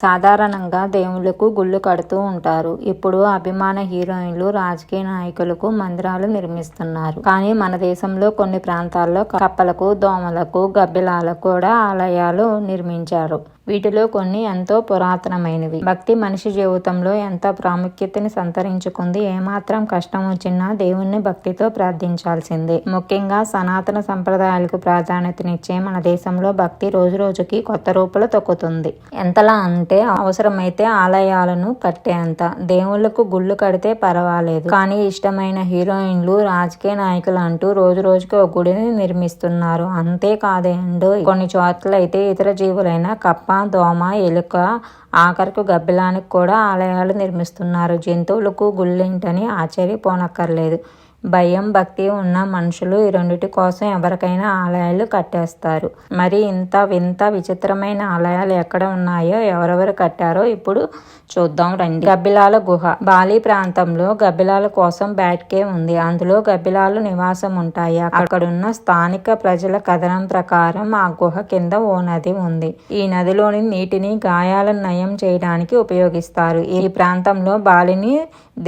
సాధారణంగా దేవుళ్లకు గుళ్ళు కడుతూ ఉంటారు. ఇప్పుడు అభిమాన హీరోయిన్లు, రాజకీయ నాయకులకు మందిరాలు నిర్మిస్తున్నారు. కానీ మన దేశంలో కొన్ని ప్రాంతాల్లో కప్పలకు, దోమలకు, గబ్బిలాలకు కూడా ఆలయాలు నిర్మించారు. వీటిలో కొన్ని ఎంతో పురాతనమైనవి. భక్తి మనిషి జీవితంలో ఎంతో ప్రాముఖ్యతని సంతరించుకుంది. ఏమాత్రం కష్టం వచ్చినా దేవుణ్ణి భక్తితో ప్రార్థించాల్సిందే. ముఖ్యంగా సనాతన సంప్రదాయాలకు ప్రాధాన్యతనిచ్చే మన దేశంలో భక్తి రోజు రోజుకి కొత్త రూపులు తొక్కుతుంది. ఎంతలా అంటే అవసరమైతే ఆలయాలను కట్టేంత. దేవుళ్లకు గుళ్ళు కడితే పర్వాలేదు, కానీ ఇష్టమైన హీరోయిన్లు, రాజకీయ నాయకులు అంటూ రోజు రోజుకి ఒక గుడిని నిర్మిస్తున్నారు. అంతేకాదండి, కొన్ని చోట్ల అయితే ఇతర జీవులైన కప్ప, దోమ, ఎలుక, ఆఖరికి గబ్బిలానికి కూడా ఆలయాలు నిర్మిస్తున్నారు. జంతువులకు గుళ్ళేంటని ఆశ్చర్యపోనక్కర్లేదు. భయం, భక్తి ఉన్న మనుషులు ఈ రెండిటి కోసం ఎవరికైనా ఆలయాలు కట్టేస్తారు. మరి ఇంత వింత విచిత్రమైన ఆలయాలు ఎక్కడ ఉన్నాయో, ఎవరెవరు కట్టారో ఇప్పుడు చూద్దాం రండి. గబ్బిలాల గుహ. బాలి ప్రాంతంలో గబ్బిలాల కోసం బ్యాట్ కేవ్ ఉంది. అందులో గబ్బిలాలు నివాసం ఉంటాయి. అక్కడున్న స్థానిక ప్రజల కథనం ప్రకారం ఆ గుహ కింద ఓ నది ఉంది. ఈ నదిలోని నీటిని గాయాలను నయం చేయడానికి ఉపయోగిస్తారు. ఈ ప్రాంతంలో బాలిని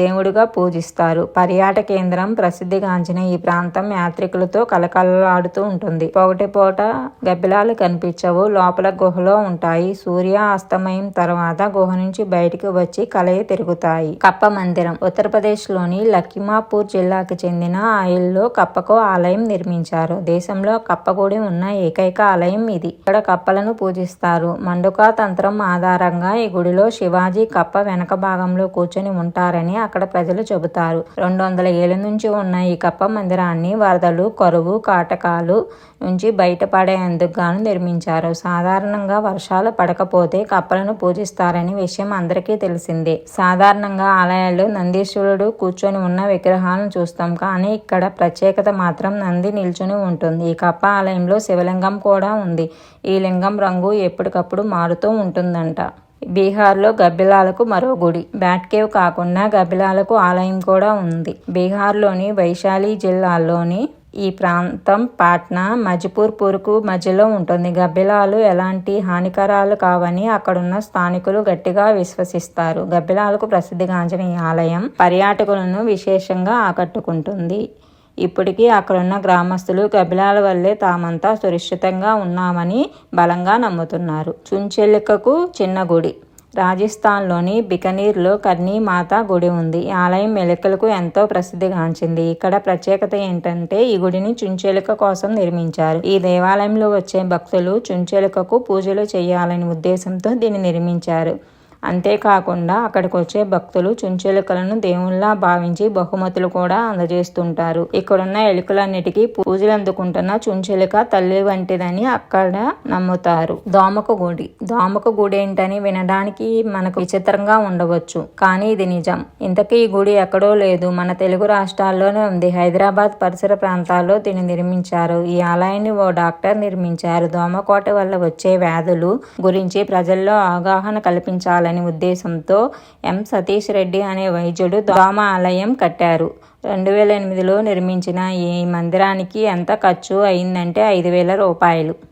దేవుడిగా పూజిస్తారు. పర్యాటక కేంద్రం ప్రసిద్ధిగాంచిన ఈ ప్రాంతం యాత్రికులతో కలకలలాడుతూ ఉంటుంది. పొగటిపూట గబ్బిలాలు కనిపించవు, లోపల గుహలో ఉంటాయి. సూర్య అస్తమయం తర్వాత గుహ నుంచి బయటికి వచ్చి కలయి తిరుగుతాయి. కప్ప మందిరం. ఉత్తరప్రదేశ్ లోని లఖిమాపూర్ జిల్లాకి చెందిన ఆయిల్లో కప్పకు ఆలయం నిర్మించారు. దేశంలో కప్ప గుడి ఉన్న ఏకైక ఆలయం ఇది. ఇక్కడ కప్పలను పూజిస్తారు. మండుకా తంత్రం ఆధారంగా ఈ గుడిలో శివాజీ కప్ప వెనక భాగంలో కూర్చొని ఉంటారని అక్కడ ప్రజలు చెబుతారు. 200 ఏళ్ల నుంచి ఉన్న ఈ కప్ప మందిరాన్ని వరదలు, కరువు కాటకాలు నుంచి బయటపడేందుకు గాను నిర్మించారు. సాధారణంగా వర్షాలు పడకపోతే కప్పలను పూజిస్తారని విషయం అందరికీ తెలిసిందే. సాధారణంగా ఆలయాల్లో నందీశ్వరుడు కూర్చొని ఉన్న విగ్రహాలను చూస్తాం, కానీ ఇక్కడ ప్రత్యేకత మాత్రం నంది నిల్చొని ఉంటుంది. ఈ కప్ప ఆలయంలో శివలింగం కూడా ఉంది. ఈ లింగం రంగు ఎప్పటికప్పుడు మారుతూ ఉంటుందంట. బీహార్లో గబ్బిలాలకు మరో గుడి. బ్యాట్ కేవ్ కాకుండా గబ్బిలాలకు ఆలయం కూడా ఉంది. బీహార్లోని వైశాలి జిల్లాలోని ఈ ప్రాంతం పాట్నా, మజ్పూర్కు మధ్యలో ఉంటుంది. గబ్బిలాలు ఎలాంటి హానికరాలు కావని అక్కడున్న స్థానికులు గట్టిగా విశ్వసిస్తారు. గబ్బిలాలకు ప్రసిద్ధిగాంచిన ఈ ఆలయం పర్యాటకులను విశేషంగా ఆకట్టుకుంటుంది. ఇప్పటికీ అక్కడున్న గ్రామస్తులు గబ్బిలాల వల్లే తామంతా సురక్షితంగా ఉన్నామని బలంగా నమ్ముతున్నారు. చుంచెలికకు చిన్న గుడి. రాజస్థాన్లోని బికనీర్లో కర్నీ మాత గుడి ఉంది. ఈ ఆలయం ఎలుకలకు ఎంతో ప్రసిద్ధిగాంచింది. ఇక్కడ ప్రత్యేకత ఏంటంటే ఈ గుడిని చుంచెలుక కోసం నిర్మించారు. ఈ దేవాలయంలో వచ్చే భక్తులు చుంచెలుకకు పూజలు చేయాలనే ఉద్దేశంతో దీన్ని నిర్మించారు. అంతేకాకుండా అక్కడికి వచ్చే భక్తులు చుంచెలుకలను దేవుళ్లా భావించి బహుమతులు కూడా అందజేస్తుంటారు. ఇక్కడున్న ఎలుకలన్నిటికీ పూజలు అందుకుంటున్న చుంచెలుక తల్లి వంటిదని అక్కడ నమ్ముతారు. దోమక గుడి. దోమక గుడి ఏంటని వినడానికి మనకు విచిత్రంగా ఉండవచ్చు, కానీ ఇది నిజం. ఇంతకీ ఈ గుడి ఎక్కడో లేదు, మన తెలుగు రాష్ట్రాల్లోనే ఉంది. హైదరాబాద్ పరిసర ప్రాంతాల్లో దీన్ని నిర్మించారు. ఈ ఆలయాన్ని ఓ డాక్టర్ నిర్మించారు. దోమకోట వల్ల వచ్చే వ్యాధులు గురించి ప్రజల్లో అవగాహన కల్పించాలని ఉద్దేశంతో ఎం సతీష్ రెడ్డి అనే వైద్యుడు దోమ ఆలయం కట్టారు. 2008లో నిర్మించిన ఈ మందిరానికి ఎంత ఖర్చు అయిందంటే 5,000 రూపాయలు.